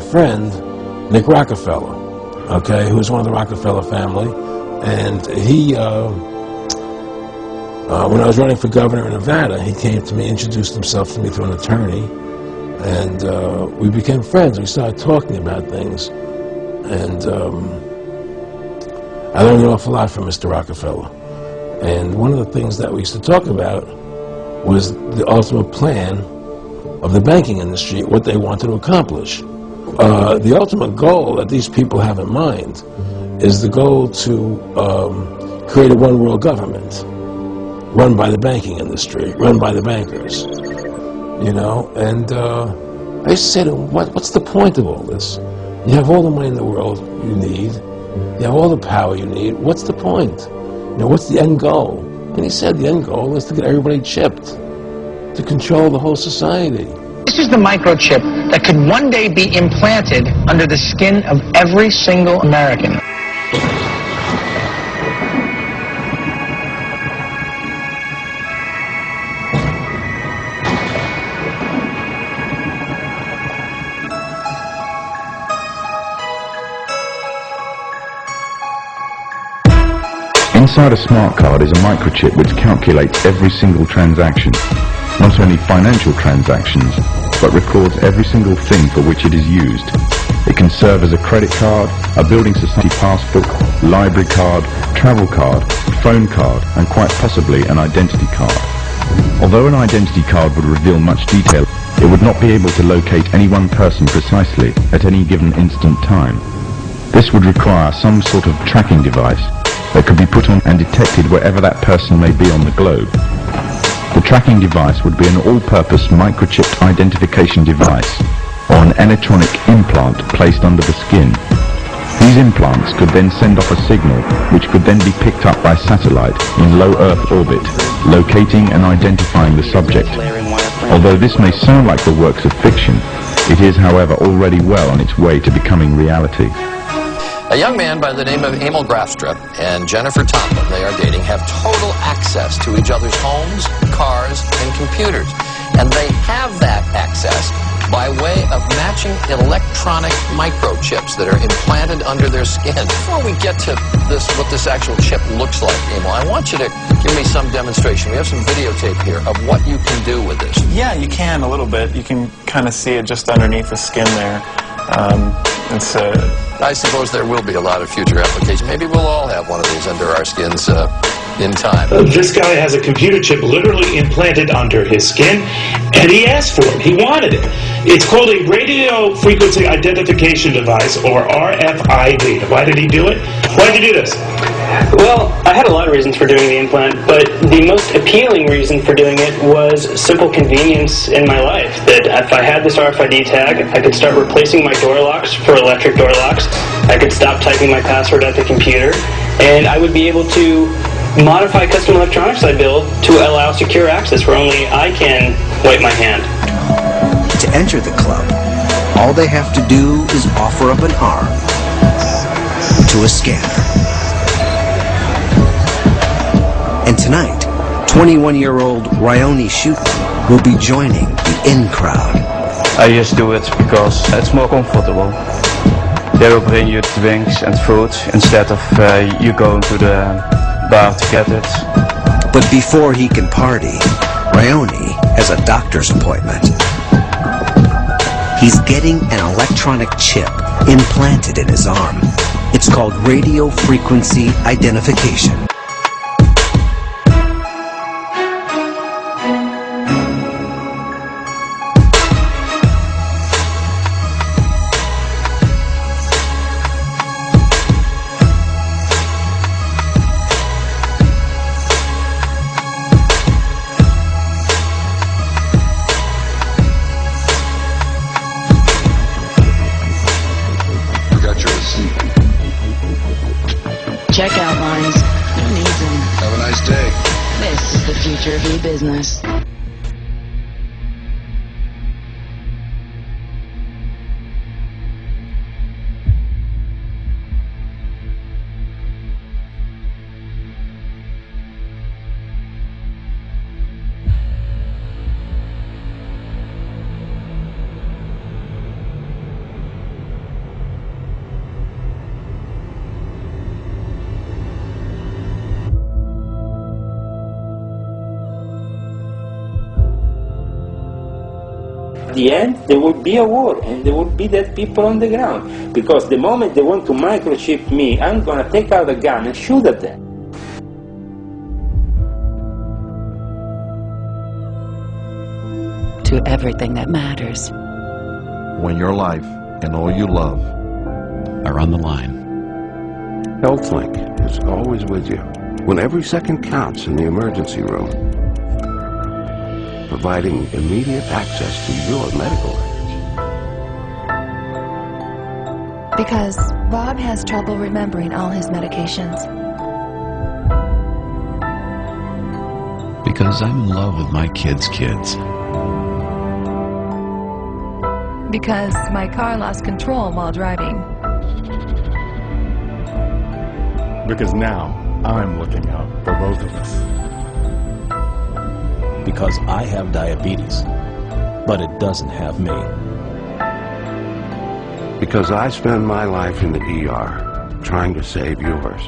friend, Nick Rockefeller, okay, who was one of the Rockefeller family. And he, when I was running for governor in Nevada, he came to me, introduced himself to me through an attorney, and we became friends. We started talking about things, and I learned an awful lot from Mr. Rockefeller. And one of the things that we used to talk about was the ultimate plan of the banking industry, what they wanted to accomplish. The ultimate goal that these people have in mind is the goal to create a one-world government, run by the banking industry, run by the bankers, you know. And I used to say to him, what's the point of all this? You have all the money in the world you need, you have all the power you need, what's the point? You know, what's the end goal? And he said the end goal is to get everybody chipped, to control the whole society. This is the microchip that could one day be implanted under the skin of every single American. Inside a smart card is a microchip which calculates every single transaction, not only financial transactions, but records every single thing for which it is used. It can serve as a credit card, a building society passbook, library card, travel card, phone card, and quite possibly an identity card. Although an identity card would reveal much detail, it would not be able to locate any one person precisely at any given instant time. This would require some sort of tracking device that could be put on and detected wherever that person may be on the globe. The tracking device would be an all-purpose microchipped identification device or an electronic implant placed under the skin. These implants could then send off a signal which could then be picked up by satellite in low Earth orbit, locating and identifying the subject. Although this may sound like the works of fiction, it is, however, already well on its way to becoming reality. A young man by the name of Emil Grafstrup and Jennifer Tomlin, they are dating, have total access to each other's homes, cars, and computers. And they have that access by way of matching electronic microchips that are implanted under their skin. Before we get to this, what this actual chip looks like, Emil, I want you to give me some demonstration. We have some videotape here of what you can do with this. Yeah, you can a little bit. You can kind of see it just underneath the skin there. I suppose there will be a lot of future applications. Maybe we'll all have one of these under our skins in time. This guy has a computer chip literally implanted under his skin, and he asked for it. He wanted it. It's called a radio frequency identification device, or RFID. Why did he do it? Why did you do this? Well, I had a lot of reasons for doing the implant, but the most appealing reason for doing it was simple convenience in my life. That if I had this RFID tag, I could start replacing my door locks for electric door locks. I could stop typing my password at the computer, and I would be able to modify custom electronics I build to allow secure access where only I can wipe my hand. To enter the club, all they have to do is offer up an arm to a scanner. And tonight, 21-year-old Ryoni Schutten will be joining the in crowd. I just do it because it's more comfortable. They will bring you drinks and food instead of you going to the bar to get it. But before he can party, Ryoni has a doctor's appointment. He's getting an electronic chip implanted in his arm. It's called radio frequency identification. Checkout lines. Who needs them? Have a nice day. This is the future of e-business. the end, there will be a war, and there will be dead people on the ground. Because the moment they want to microchip me, I'm going to take out a gun and shoot at them. To everything that matters. When your life and all you love are on the line. HealthLink is always with you when every second counts in the emergency room, providing immediate access to your medical records. Because Bob has trouble remembering all his medications. Because I'm in love with my kids' kids. Because my car lost control while driving. Because now I'm looking out for both of us. Because I have diabetes, but it doesn't have me. Because I spend my life in the ER trying to save yours.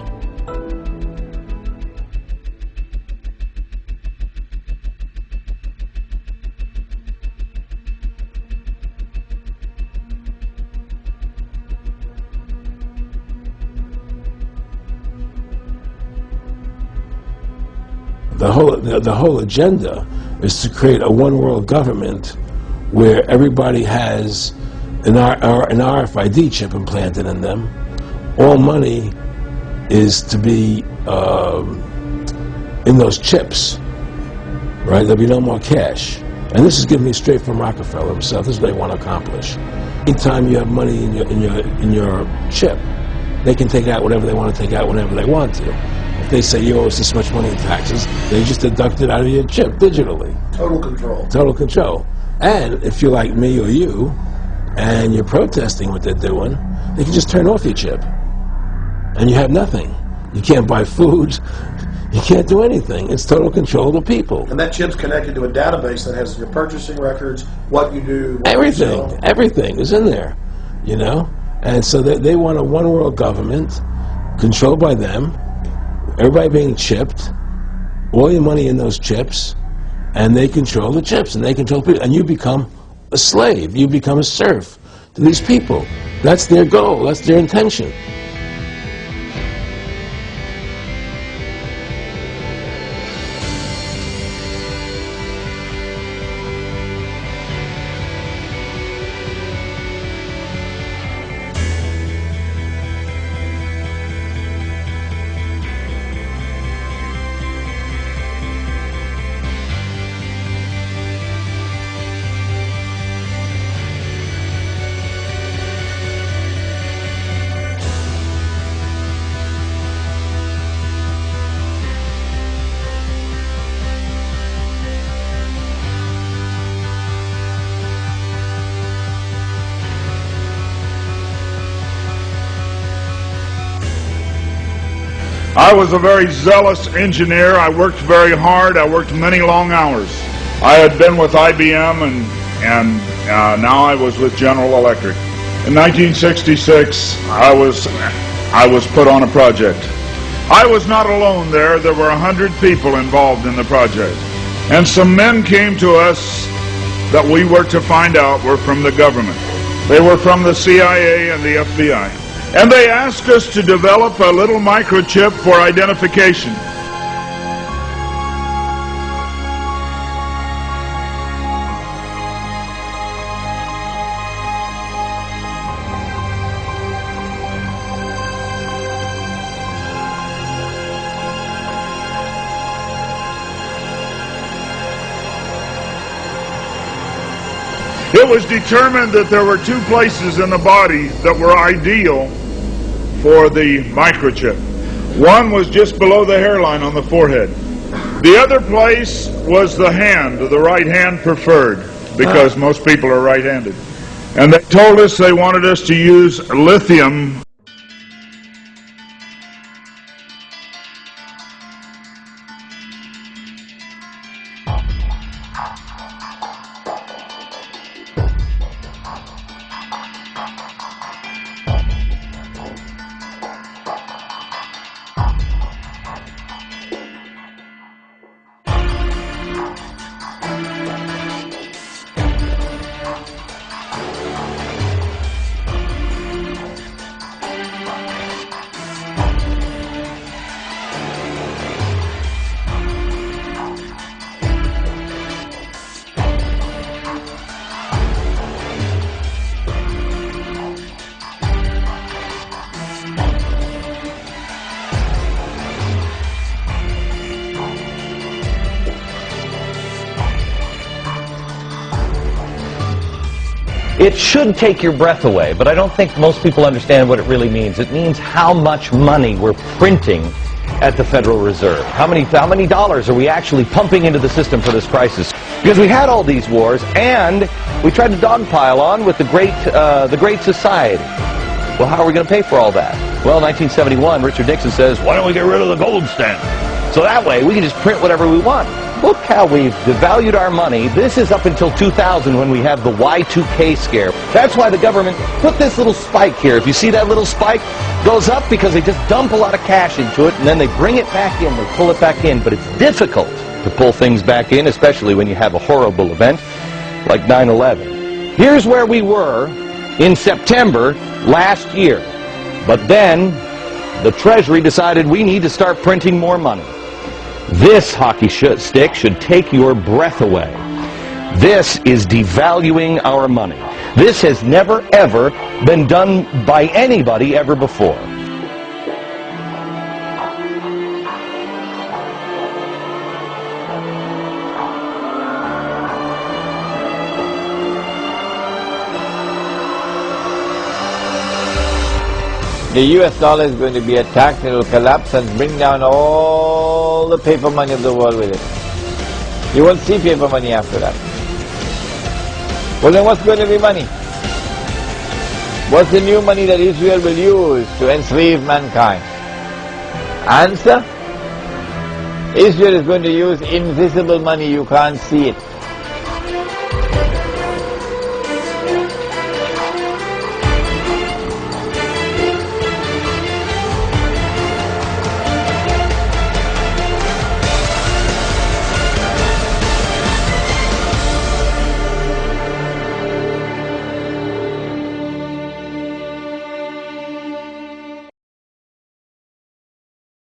The whole agenda is to create a one-world government where everybody has an RFID chip implanted in them. All money is to be in those chips, right? There'll be no more cash. And this is given me straight from Rockefeller himself. This is what they want to accomplish. Anytime you have money in your chip, they can take out whatever they want to take out whenever they want to. If they say you owe us this much money in taxes, they just deduct it out of your chip digitally. Total control. Total control. And if you're like me or you, and you're protesting what they're doing, they can just turn off your chip. And you have nothing. You can't buy food. You can't do anything. It's total control of the people. And that chip's connected to a database that has your purchasing records, what you do, what everything. you sell. Everything is in there, you know? And so they want a one-world government controlled by them, everybody being chipped, all your money in those chips, and they control the chips, and they control people, and you become a slave, you become a serf to these people. That's their goal, that's their intention. I was a very zealous engineer. I worked very hard. I worked many long hours. I had been with IBM and now I was with General Electric. In 1966, I was put on a project. I was not alone there. There were 100 people involved in the project. And some men came to us that we were to find out were from the government. They were from the CIA and the FBI. And they asked us to develop a little microchip for identification. It was determined that there were two places in the body that were ideal for the microchip. One was just below the hairline on the forehead. The other place was the hand, the right hand preferred, because most people are right-handed. And they told us they wanted us to use lithium. It should take your breath away, but I don't think most people understand what it really means. It means how much money we're printing at the Federal Reserve. How many dollars are we actually pumping into the system for this crisis? Because we had all these wars, and we tried to dogpile on with the Great Society. Well, how are we going to pay for all that? Well, 1971, Richard Nixon says, why don't we get rid of the gold standard? So that way, we can just print whatever we want. Look how we've devalued our money. This is up until 2000 when we have the Y2K scare. That's why the government put this little spike here. If you see that little spike, goes up because they just dump a lot of cash into it, and then they bring it back in, they pull it back in. But it's difficult to pull things back in, especially when you have a horrible event like 9/11. Here's where we were in September last year. But then the Treasury decided we need to start printing more money. This hockey stick should take your breath away. This is devaluing our money. This has never, ever been done by anybody ever before. The US dollar is going to be attacked, it will collapse and bring down all the paper money of the world with it. You won't see paper money after that. Well, then what's going to be money? What's the new money that Israel will use to enslave mankind? Answer? Israel is going to use invisible money, you can't see it.